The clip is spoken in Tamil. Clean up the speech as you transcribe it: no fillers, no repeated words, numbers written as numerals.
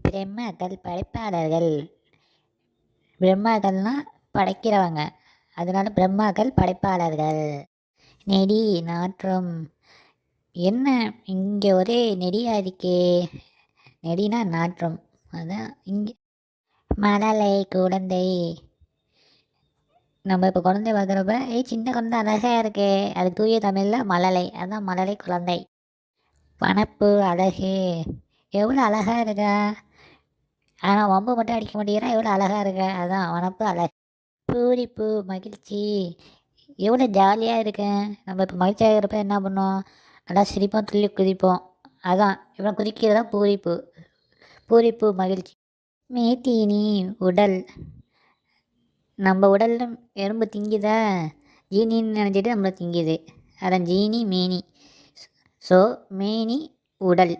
பிரம்மர்கள் படைப்பாளர்கள். பிரம்மாக்கள்னால் படைக்கிறவங்க, அதனால பிரம்மாக்கள் படைப்பாளர்கள். நெடி நாற்றம். என்ன இங்கே ஒரே நெடியாக இருக்கே? நெடினா நாற்றம், அதான் இங்கே. மழலை குழந்தை. நம்ம இப்போ குழந்தை பார்க்குறப்ப சின்ன குழந்தை அழகாக இருக்கே, அது தூய தமிழில் மழலை, அதான் மழலை குழந்தை. வனப்பு அழகு. எவ்வளோ அழகாக இருக்கா, ஆனால் வம்பு மட்டும் அடிக்க மாட்டேங்கிறா, எவ்வளோ அழகாக இருக்கா, அதான் வனப்பு அழகு. பூரிப்பு மகிழ்ச்சி. எவ்வளோ ஜாலியாக இருக்கேன். நம்ம இப்போ மகிழ்ச்சியாக இருக்கிறப்ப என்ன பண்ணோம், நல்லா சிரிப்போம், துள்ளி குதிப்போம், அதான் இவ்வளோ குதிக்கிறது தான் பூரிப்பு. பூரிப்பு மகிழ்ச்சி. மேத்தீனி உடல். நம்ம உடலில் எறும்பு திங்குதா, ஜீனின்னு நினச்சிட்டு நம்மளை திங்குது, அதான் ஜீனி மேனி. ஸோ மேனி உடல்.